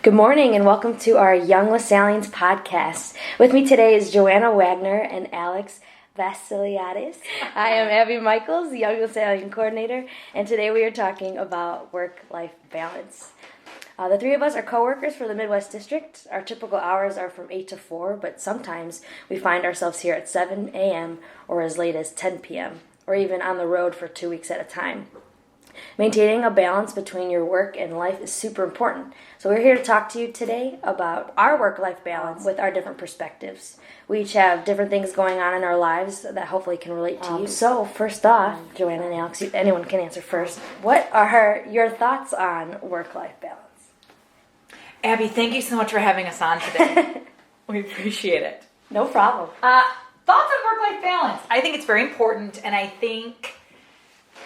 Good morning and welcome to our Young Lasallians podcast. With me today is Joanna Wagner and Alex Vassiliadis. I am Abby Michaels, the Young Lasallian coordinator, and today we are talking about work-life balance. The three of us are co-workers for the Midwest District. Our typical hours are from 8 to 4, but sometimes we find ourselves here at 7 a.m. or as late as 10 p.m., or even on the road for 2 weeks at a time. Maintaining a balance between your work and life is super important. So we're here to talk to you today about our work-life balance with our different perspectives. We each have different things going on in our lives that hopefully can relate to you. So first off, Joanna and Alex, anyone can answer first. What are your thoughts on work-life balance? Abby, thank you so much for having us on today. We appreciate it. No problem. Thoughts on work-life balance. I think it's very important, and I think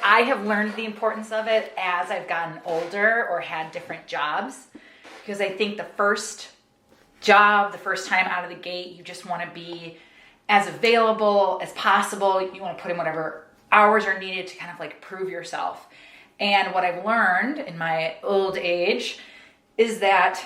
I have learned the importance of it as I've gotten older or had different jobs, because I think the first job, the first time out of the gate, you just want to be as available as possible. You want to put in whatever hours are needed to kind of like prove yourself. And what I've learned in my old age is that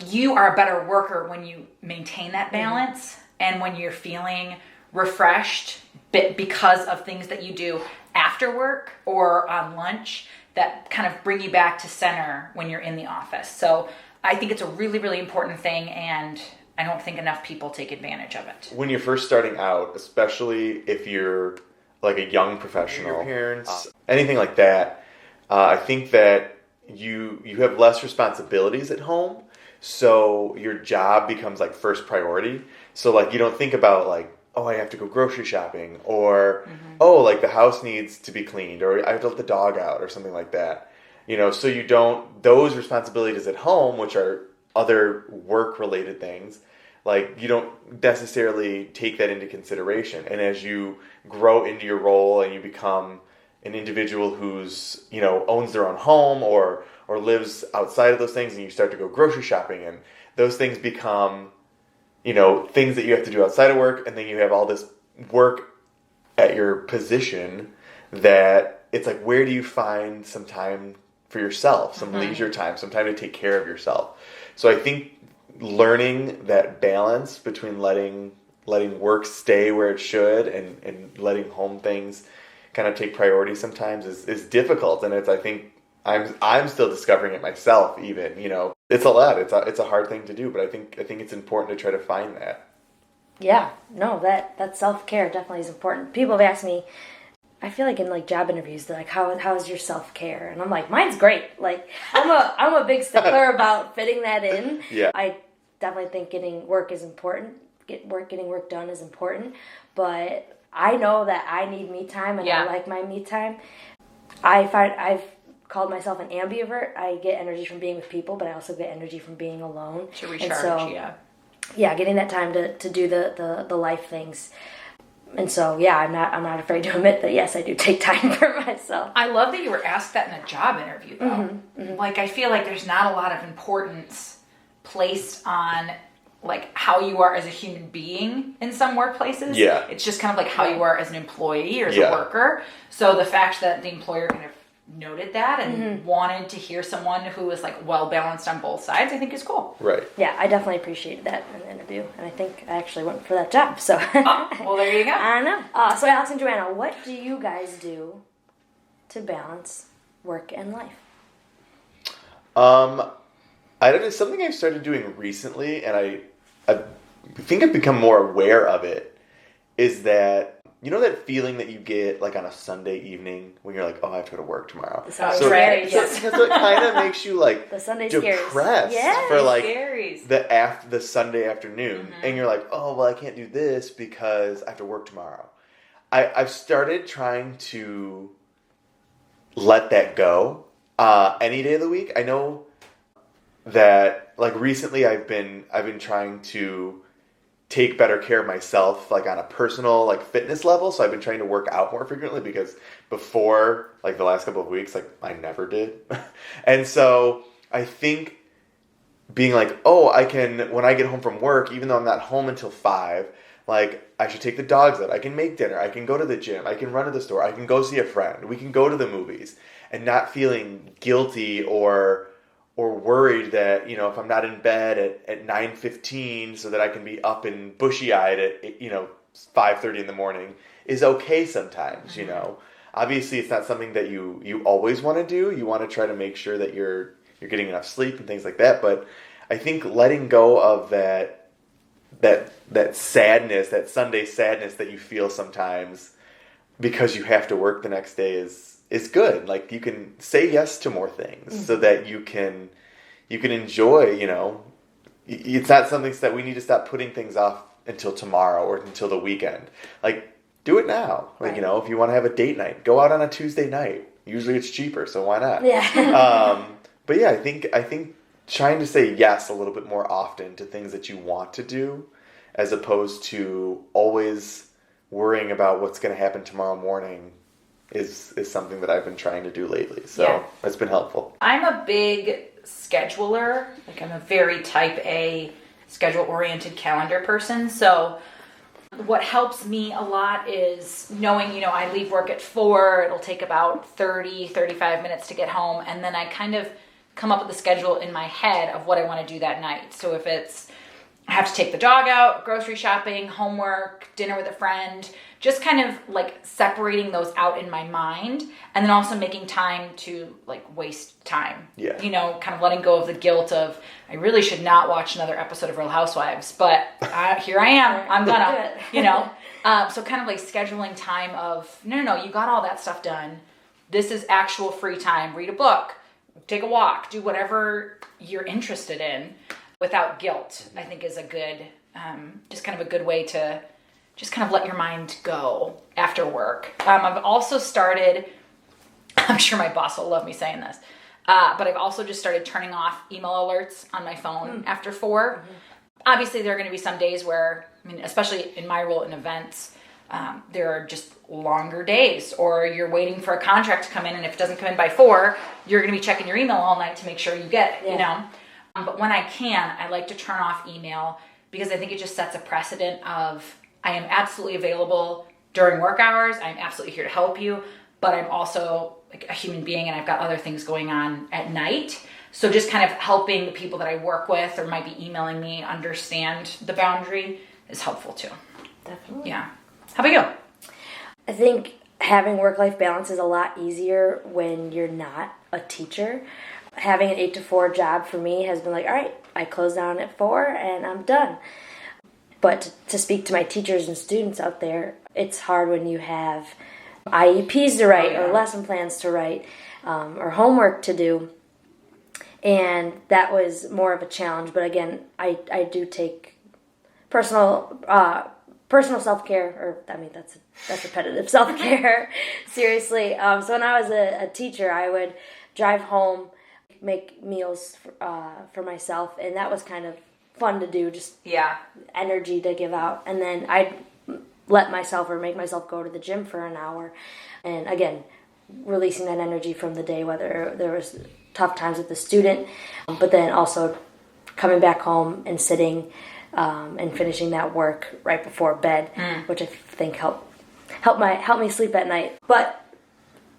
you are a better worker when you maintain that balance and when you're feeling refreshed because of things that you do after work or on lunch that kind of bring you back to center when you're in the office. So I think it's a really, really important thing, and I don't think enough people take advantage of it. When you're first starting out, especially if you're like a young professional, your parents, anything like that, I think that you have less responsibilities at home, so your job becomes like first priority. So like you don't think about like, oh, I have to go grocery shopping, or oh, like the house needs to be cleaned, or I have to let the dog out, or something like that. You know, so you don't, those responsibilities at home, which are other work-related things, like you don't necessarily take that into consideration. And as you grow into your role and you become an individual who's, you know, owns their own home or lives outside of those things, and you start to go grocery shopping, and those things become, you know, things that you have to do outside of work, and then you have all this work at your position that it's like, where do you find some time for yourself, some leisure time, some time to take care of yourself? So I think learning that balance between letting work stay where it should and letting home things kind of take priority sometimes is difficult, and I think I'm still discovering it myself even, you know. It's a lot. It's a hard thing to do, but I think it's important to try to find that. Yeah. No, that self-care definitely is important. People have asked me, I feel like in like job interviews, they're like, how's your self-care? And I'm like, mine's great. Like I'm a big stickler about fitting that in. Yeah. I definitely think getting work is important. Getting work done is important, but I know that I need me time, and I like my me time. I find I've called myself an ambivert. I get energy from being with people, but I also get energy from being alone. To recharge, and so, yeah, getting that time to do the life things. And so, yeah, I'm not afraid to admit that, yes, I do take time for myself. I love that you were asked that in a job interview, though. Like, I feel like there's not a lot of importance placed on like how you are as a human being in some workplaces. Yeah. It's just kind of like how you are as an employee or as a worker. So the fact that the employer kind of noted that and wanted to hear someone who was like well balanced on both sides, I think is cool. Right. Yeah, I definitely appreciated that in the interview, and I think I actually went for that job. So well, there you go. I know. So Alex and Joanna, what do you guys do to balance work and life? I don't know, something I've started doing recently, and I think I've become more aware of it, is that, you know that feeling that you get like on a Sunday evening when you're like, oh, I have to go to work tomorrow. The Sunday scaries. So it kind of makes you like the Sunday depressed scaries. for like Scaries. the Sunday afternoon, and you're like, oh, well, I can't do this because I have to work tomorrow. I've started trying to let that go any day of the week. I know that like recently I've been trying to take better care of myself, like on a personal like fitness level. So I've been trying to work out more frequently, because before, like the last couple of weeks, like I never did. And so I think being like, oh, I can, when I get home from work, even though I'm not home until 5, like I should take the dogs out. I can make dinner. I can go to the gym. I can run to the store. I can go see a friend. We can go to the movies, and not feeling guilty or worried that, if I'm not in bed at 9:15 so that I can be up and bushy-eyed at, 5:30 in the morning is okay sometimes, Obviously, it's not something that you always want to do. You want to try to make sure that you're getting enough sleep and things like that. But I think letting go of that sadness, that Sunday sadness that you feel sometimes because you have to work the next day is good. Like, you can say yes to more things so that you can enjoy, it's not something that we need to stop putting things off until tomorrow or until the weekend. Like, do it now. Like, right. If you want to have a date night, go out on a Tuesday night. Usually it's cheaper, so why not? Yeah. But yeah, I think trying to say yes a little bit more often to things that you want to do, as opposed to always worrying about what's going to happen tomorrow morning, is something that I've been trying to do lately. So it's been helpful. I'm a big scheduler. Like, I'm a very type A schedule-oriented calendar person. So what helps me a lot is knowing, I leave work at 4. It'll take about 35 minutes to get home. And then I kind of come up with a schedule in my head of what I want to do that night. So if it's, I have to take the dog out, grocery shopping, homework, dinner with a friend, just kind of like separating those out in my mind, and then also making time to like waste time. Yeah. Kind of letting go of the guilt of, I really should not watch another episode of Real Housewives, but here I am. I'm gonna, so kind of like scheduling time of, no, you got all that stuff done. This is actual free time. Read a book, take a walk, do whatever you're interested in without guilt, I think is a good, just kind of a good way to just kind of let your mind go after work. I've also started, I'm sure my boss will love me saying this, but I've also just started turning off email alerts on my phone after 4. Mm-hmm. Obviously, there are going to be some days where, especially in my role in events, there are just longer days, or you're waiting for a contract to come in, and if it doesn't come in by 4, you're going to be checking your email all night to make sure you get it, But when I can, I like to turn off email, because I think it just sets a precedent of, I am absolutely available during work hours. I'm absolutely here to help you, but I'm also like a human being, and I've got other things going on at night. So just kind of helping the people that I work with or might be emailing me understand the boundary is helpful too. Definitely. Yeah. How about you? I think having work-life balance is a lot easier when you're not a teacher. Having an 8 to 4 job for me has been like, all right, I close down at 4 and I'm done. But to speak to my teachers and students out there, it's hard when you have IEPs to write or lesson plans to write or homework to do. And that was more of a challenge. But again, I do take personal self-care, or that's repetitive self-care, seriously. So when I was a teacher, I would drive home, make meals for myself, and that was kind of fun to do, just energy to give out. And then I'd let myself or make myself go to the gym for an hour, and again, releasing that energy from the day, whether there was tough times with the student, but then also coming back home and sitting and finishing that work right before bed, which I think helped me sleep at night. But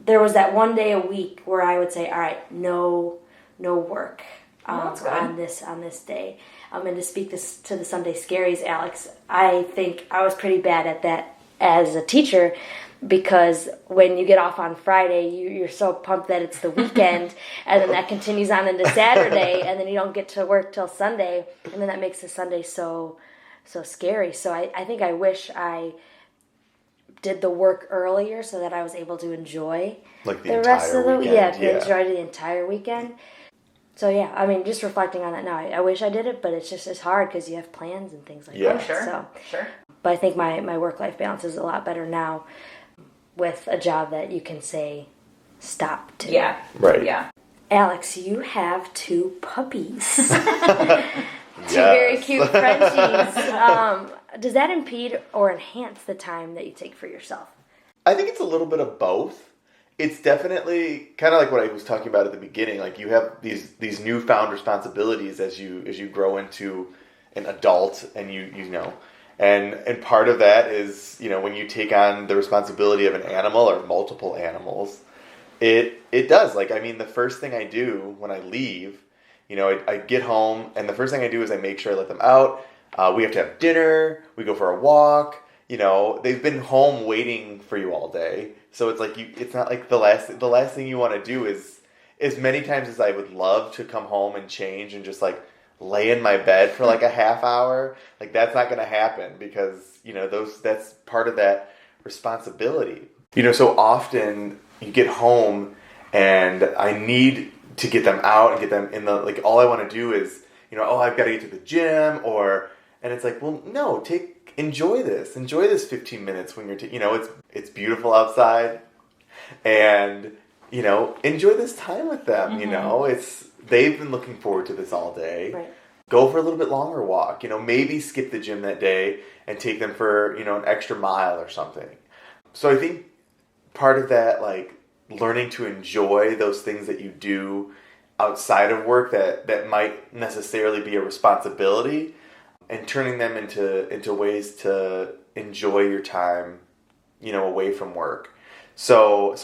there was that one day a week where I would say, all right, no work on this day. And to speak this to the Sunday Scaries, Alex, I think I was pretty bad at that as a teacher, because when you get off on Friday, you're so pumped that it's the weekend, and then that continues on into Saturday, and then you don't get to work till Sunday, and then that makes the Sunday so scary. So I think I wish I did the work earlier so that I was able to enjoy the rest of the weekend. Enjoy the entire weekend. So just reflecting on that now, I wish I did it, but it's just as hard because you have plans and things like that. Sure. But I think my work-life balance is a lot better now with a job that you can say stop to. Yeah. Right. Yeah. Alex, you have 2 puppies. 2 very cute Frenchies. Does that impede or enhance the time that you take for yourself? I think it's a little bit of both. It's definitely kind of like what I was talking about at the beginning. Like, you have these newfound responsibilities as you grow into an adult, and and part of that is, when you take on the responsibility of an animal or multiple animals, it does. Like, the first thing I do when I leave I get home, and the first thing I do is I make sure I let them out. We have to have dinner. We go for a walk. They've been home waiting for you all day. So it's like it's not like the last thing you want to do is, as many times as I would love to come home and change and just like lay in my bed for like a half hour, like that's not going to happen because, that's part of that responsibility. So often you get home and I need to get them out and get them in the, all I want to do is, I've got to get to the gym and it's like, well, no, enjoy this 15 minutes when you're, it's beautiful outside and, enjoy this time with them, they've been looking forward to this all day. Right. Go for a little bit longer walk, maybe skip the gym that day and take them for, an extra mile or something. So I think part of that, learning to enjoy those things that you do outside of work that might necessarily be a responsibility and turning them into ways to enjoy your time, away from work. So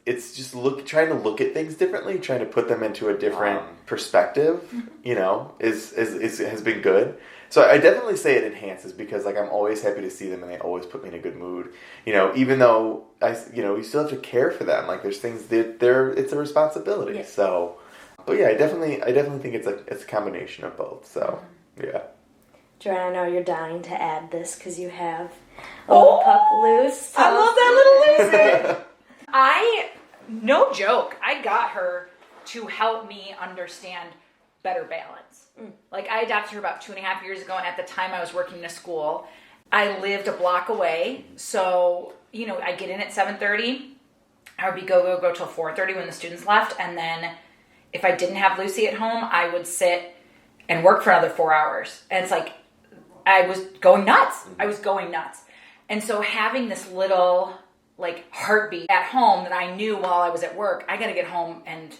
it's just trying to look at things differently, trying to put them into a different perspective, has been good. So I definitely say it enhances because I'm always happy to see them and they always put me in a good mood. Even though you still have to care for them. There's things that it's a responsibility. Yeah. So, but yeah, I definitely think it's a combination of both. So, yeah. Joanna, I know you're dying to add this because you have a little pup loose. I love that little Lucy. No joke, I got her to help me understand better balance. I adopted her about 2.5 years ago, and at the time I was working in a school. I lived a block away, so, I get in at 7:30. I would be go till 4:30 when the students left, and then if I didn't have Lucy at home, I would sit and work for another 4 hours. And it's I was going nuts. And so having this little, heartbeat at home that I knew while I was at work, I got to get home and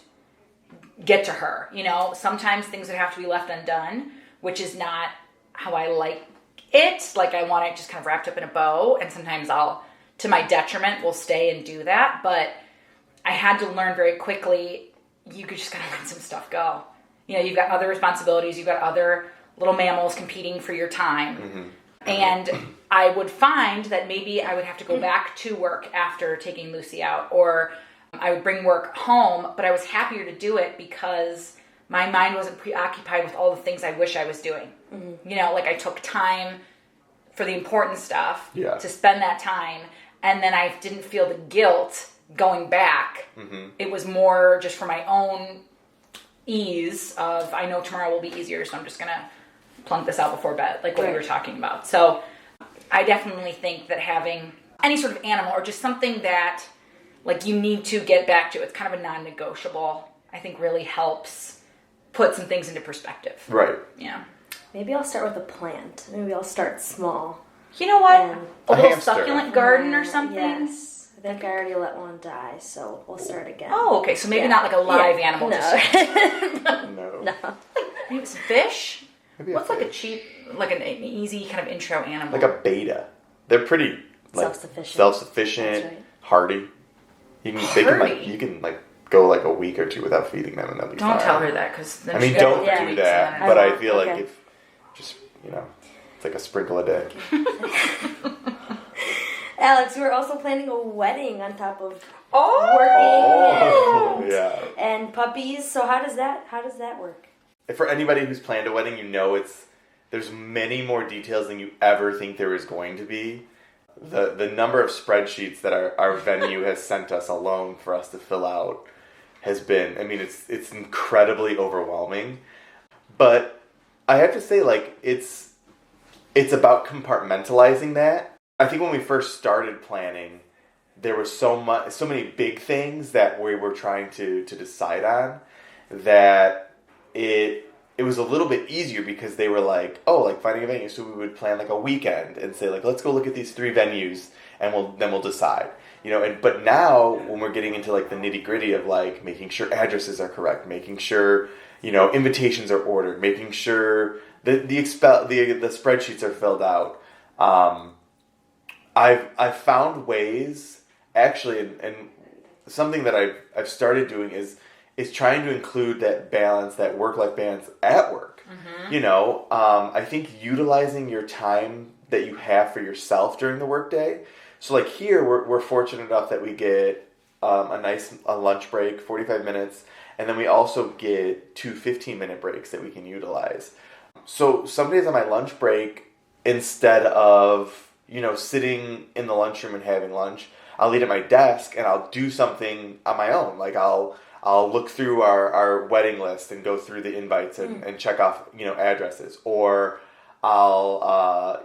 get to her. Sometimes things would have to be left undone, which is not how I like it. I want it just kind of wrapped up in a bow. And sometimes to my detriment, will stay and do that. But I had to learn very quickly, you could just kind of let some stuff go. You've got other responsibilities. You've got other little mammals competing for your time. Mm-hmm. And I would find that maybe I would have to go back to work after taking Lucy out, or I would bring work home, but I was happier to do it because my mind wasn't preoccupied with all the things I wish I was doing. Mm-hmm. I took time for the important stuff to spend that time, and then I didn't feel the guilt going back. Mm-hmm. It was more just for my own ease of, I know tomorrow will be easier, so I'm just going to plunk this out before bed, what we were talking about. So I definitely think that having any sort of animal or just something that you need to get back to, it's kind of a non-negotiable, I think really helps put some things into perspective. Right. Yeah. Maybe I'll start with a plant. Maybe I'll start small. You know what? A little hamster. Succulent garden or something? Yes. I think I already let one die, so we'll start again. Oh, okay. So maybe not a live animal. No. No. Maybe some fish? Maybe what's a cheap, an easy kind of intro animal? Like a beta. They're pretty self-sufficient, right. hardy. You can go a week or two without feeding them and they'll be fine. Don't tell her that because don't do that. But I feel like if just it's like a sprinkle a day. Alex, we're also planning a wedding on top of working and puppies. So how does that work? For anybody who's planned a wedding, there's many more details than you ever think there is going to be. The number of spreadsheets that our venue has sent us alone for us to fill out has been, it's incredibly overwhelming. But I have to say, it's about compartmentalizing that. I think when we first started planning, there was so many big things that we were trying to decide on that it was a little bit easier because they were finding a venue. So we would plan a weekend and say let's go look at these 3 venues and we'll decide. But now when we're getting into the nitty gritty of making sure addresses are correct, making sure invitations are ordered, making sure the spreadsheets are filled out. I've found ways actually, and something that I've started doing is is trying to include that balance, that work-life balance at work. I think utilizing your time that you have for yourself during the workday. So like here, we're fortunate enough that we get a lunch break, 45 minutes, and then we also get 2 15-minute breaks that we can utilize. So some days on my lunch break, instead of, sitting in the lunchroom and having lunch, I'll eat at my desk and I'll do something on my own. Like I'll look through our wedding list and go through the invites and check off, addresses. Or I'll,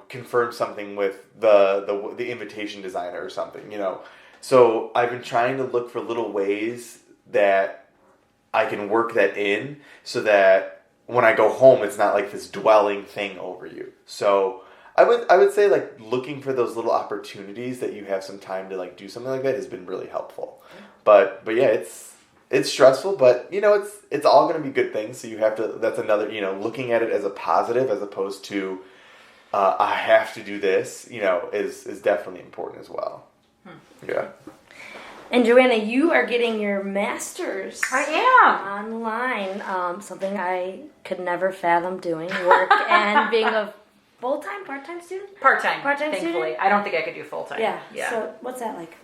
confirm something with the invitation designer or something, So I've been trying to look for little ways that I can work that in so that when I go home, it's not like this dwelling thing over you. So I would say like looking for those little opportunities that you have some time to like do something like that has been really helpful. But yeah, it's stressful, but it's all going to be good things. So you have to, that's another, looking at it as a positive as opposed to I have to do this, is definitely important as well. Yeah. And Joanna, you are getting your master's. I am. Online. Something I could never fathom doing. Work and being a full-time, part-time student? Part-time, Part-time thankfully. student? I don't think I could do full-time. Yeah. So what's that like?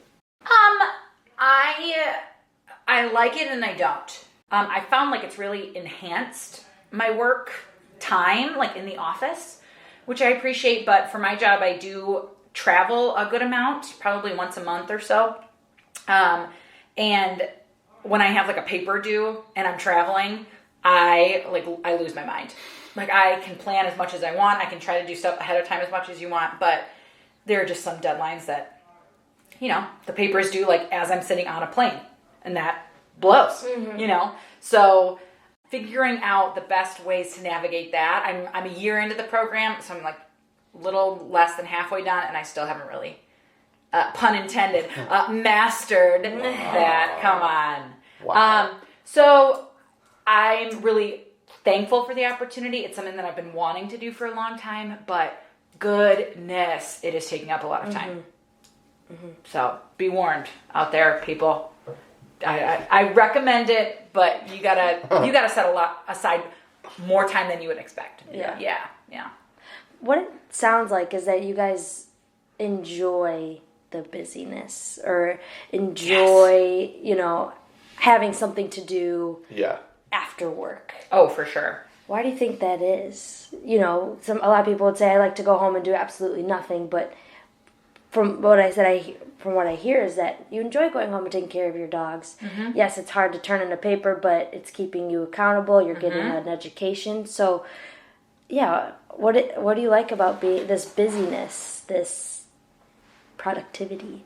I like it and I don't. I found like it's really enhanced my work time, like in the office, which I appreciate. But for my job, I do travel a good amount, probably once a month or so. And when I have like a paper due and I'm traveling, I lose my mind. Like I can plan as much as I want. I can try to do stuff ahead of time as much as you want, but there are just some deadlines that, the paper is due like as I'm sitting on a plane and that blows, So figuring out the best ways to navigate that. I'm a year into the program, so I'm like a little less than halfway done and I still haven't really pun intended, mastered that. Come on. Wow. So I'm really thankful for the opportunity. It's something that I've been wanting to do for a long time, but goodness, it is taking up a lot of time. So be warned out there, people. I recommend it, but you gotta set aside more time than you would expect. Yeah. What it sounds like is that you guys enjoy the busyness or enjoy, having something to do after work. Oh, for sure. Why do you think that is? A lot of people would say I like to go home and do absolutely nothing, but from what I hear is that you enjoy going home and taking care of your dogs. Yes, it's hard to turn in a paper, but it's keeping you accountable. You're getting an education. So, yeah, what do you like about this busyness, this productivity?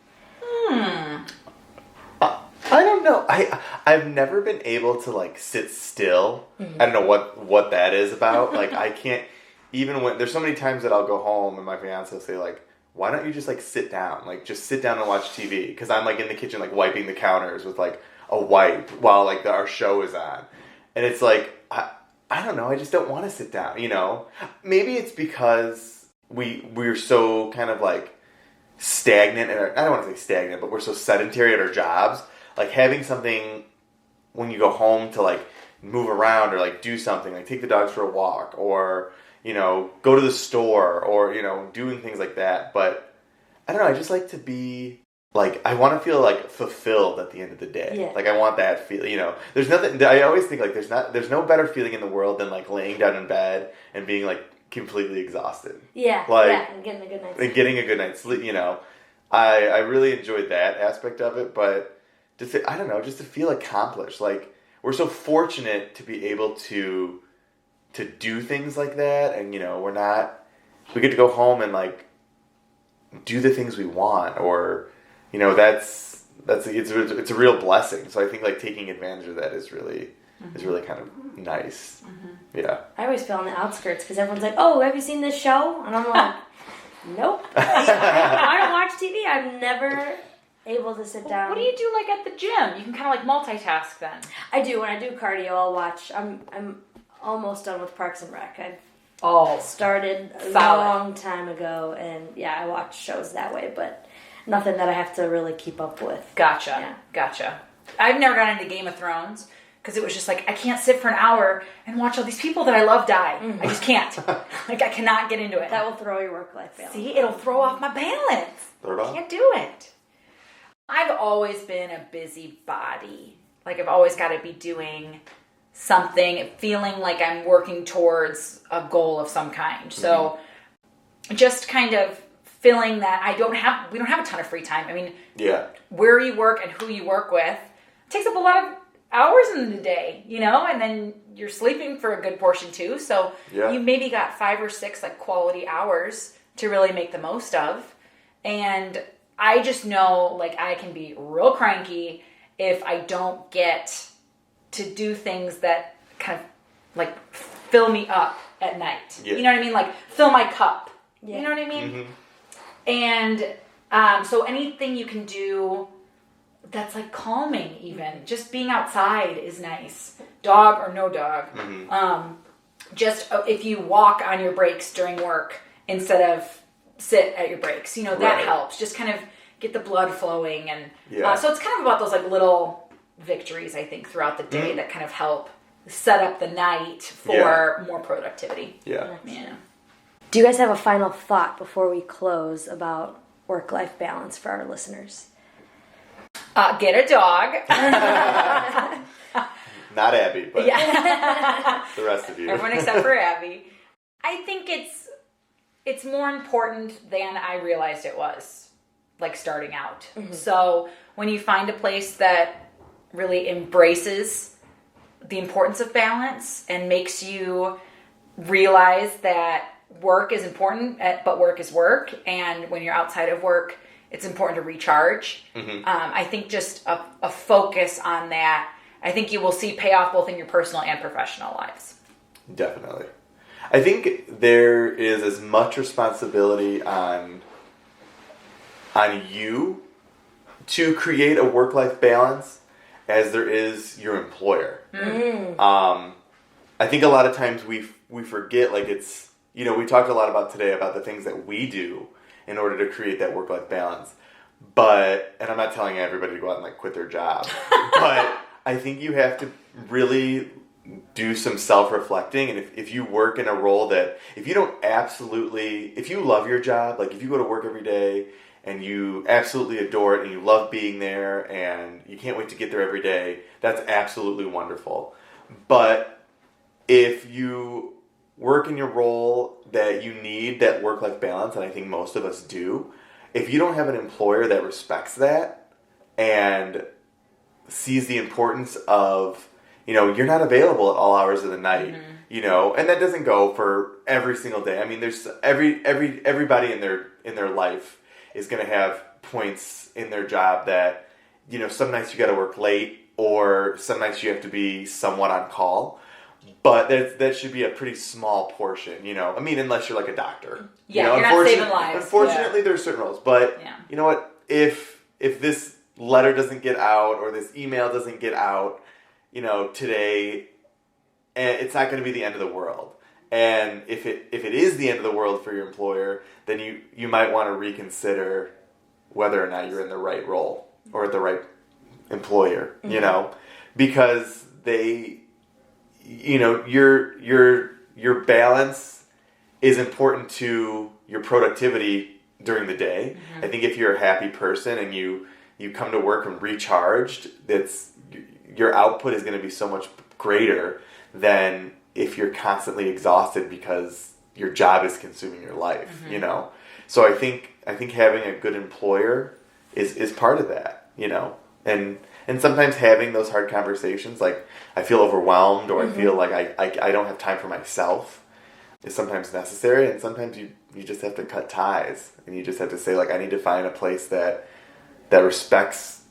I don't know. I've never been able to like sit still. I don't know what that is about. Like I can't, even when there's so many times that I'll go home and my fiance will say like, why don't you just like sit down? Like just sit down and watch TV. Because I'm like in the kitchen like wiping the counters with like a wipe while like our show is on. And it's like, I don't know. I just don't want to sit down, Maybe it's because we're so kind of like stagnant. I don't want to say stagnant, but we're so sedentary at our jobs. Like having something when you go home to like move around or like do something, like take the dogs for a walk or, go to the store or, doing things like that. But I don't know. I just like to be like, I want to feel like fulfilled at the end of the day. Yeah. Like I want that feel, there's nothing, I always think like there's no better feeling in the world than like laying down in bed and being like completely exhausted. Yeah. And getting a good night's sleep. And getting a good night's sleep, I really enjoyed that aspect of it, but just to feel accomplished. Like we're so fortunate to be able to do things like that, and we get to go home and like do the things we want, or it's a real blessing. So I think like taking advantage of that is really kind of nice. Yeah. I always feel on the outskirts because everyone's like, "Oh, have you seen this show?" And I'm like, "Nope, I don't watch TV. I'm never able to sit down." What do you do like at the gym? You can kind of like multitask then. I do. When I do cardio, I'll watch. I'm almost done with Parks and Rec. I've started a long time ago, and I watch shows that way, but nothing that I have to really keep up with. Gotcha. I've never gotten into Game of Thrones because it was just like, I can't sit for an hour and watch all these people that I love die. I just can't. Like, I cannot get into it. That will throw your work-life balance. See, it'll throw off my balance. I can't do it. I've always been a busybody. Like, I've always got to be doing something, feeling like I'm working towards a goal of some kind. So just kind of feeling that we don't have a ton of free time. I mean, where you work and who you work with takes up a lot of hours in the day, you know, and then you're sleeping for a good portion too. So you maybe got 5 or 6 like quality hours to really make the most of. And I just know like I can be real cranky if I don't get to do things that kind of like fill me up at night. You know what I mean? Like fill my cup. You know what I mean? And so anything you can do that's like calming, even just being outside is nice. Dog or no dog. Just if you walk on your breaks during work instead of sit at your breaks, you know, that helps. Just kind of get the blood flowing. And so it's kind of about those like little victories, I think, throughout the day that kind of help set up the night for more productivity. Yeah. Do you guys have a final thought before we close about work-life balance for our listeners? Get a dog. Not Abby, but the rest of you. Everyone except for Abby. I think it's more important than I realized it was, like starting out. So when you find a place that really embraces the importance of balance and makes you realize that work is important, but work is work. And when you're outside of work, it's important to recharge. I think just a focus on that, I think you will see payoff both in your personal and professional lives. Definitely. I think there is as much responsibility on you to create a work-life balance as there is your employer. I think a lot of times we forget, like it's, you know, we talked a lot about today about the things that we do in order to create that work-life balance. But, and I'm not telling everybody to go out and like quit their job, but I think you have to really do some self-reflecting. And if you work in a role that, if you love your job, like if you go to work every day and you absolutely adore it and you love being there and you can't wait to get there every day, that's absolutely wonderful. But if you work in your role that you need that work-life balance, and I think most of us do, if you don't have an employer that respects that and sees the importance of, you know, you're not available at all hours of the night, you know, and that doesn't go for every single day. I mean, there's everybody in their life is going to have points in their job that, you know, some nights you got to work late or some nights you have to be somewhat on call. But that should be a pretty small portion, you know. I mean, unless you're like a doctor. Yeah, you know, you're not saving lives. Unfortunately, there's certain roles. But, you know what? If this letter doesn't get out or this email doesn't get out, you know, today, it's not going to be the end of the world. And if it is the end of the world for your employer, then you might want to reconsider whether or not you're in the right role or at the right employer, you know. Because they... You know, your balance is important to your productivity during the day. I think if you're a happy person and you come to work and recharged, your output is going to be so much greater than if you're constantly exhausted because your job is consuming your life, you know. So I think having a good employer is part of that, you know. And sometimes having those hard conversations, like I feel overwhelmed or I feel like I don't have time for myself, is sometimes necessary. And sometimes you just have to cut ties and you just have to say, like, I need to find a place that respects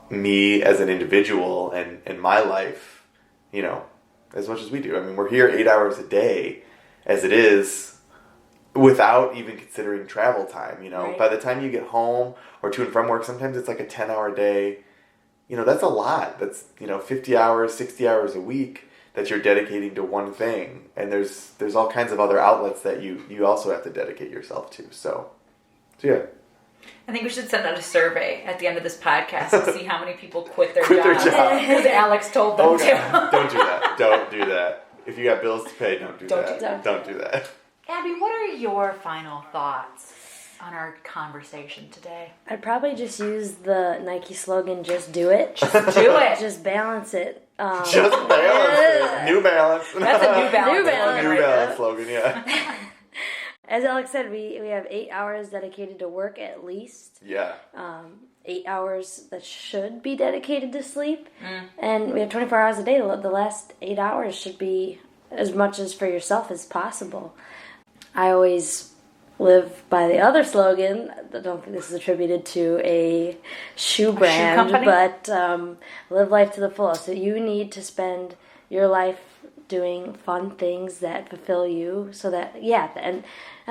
me as an individual and my life, you know, as much as we do. I mean, we're here 8 hours a day as it is without even considering travel time, you know. Right. By the time you get home or to and from work, sometimes it's like a 10-hour day. You know, that's a lot. That's, you know, 50 hours, 60 hours a week that you're dedicating to one thing. And there's all kinds of other outlets that you also have to dedicate yourself to. So yeah. I think we should send out a survey at the end of this podcast to see how many people quit their Quit their jobs. job. Because Alex told them to. Don't do that. Don't do that. If you got bills to pay, don't do Don't that. do that. Don't do that. Abby, what are your final thoughts on our conversation today? I'd probably just use the Nike slogan, just do it. Just do it. Just balance it. Just balance it. New Balance. That's a New Balance. New Balance. New Balance slogan, yeah. As Alex said, we have 8 hours dedicated to work at least. Yeah. 8 hours that should be dedicated to sleep. And we have 24 hours a day. The last 8 hours should be as much as for yourself as possible. I always live by the other slogan. I don't think this is attributed to a shoe brand, company? but live life to the fullest. So you need to spend your life doing fun things that fulfill you, so that at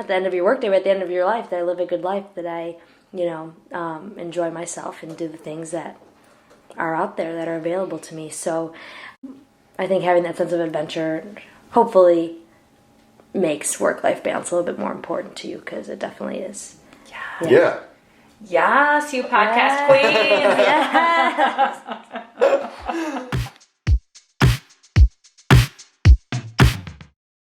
the end of your workday, but at the end of your life, that I live a good life, that I enjoy myself and do the things that are out there that are available to me. So I think having that sense of adventure hopefully makes work-life balance a little bit more important to you, because it definitely is. Yeah. Yes, you podcast queen. Yes.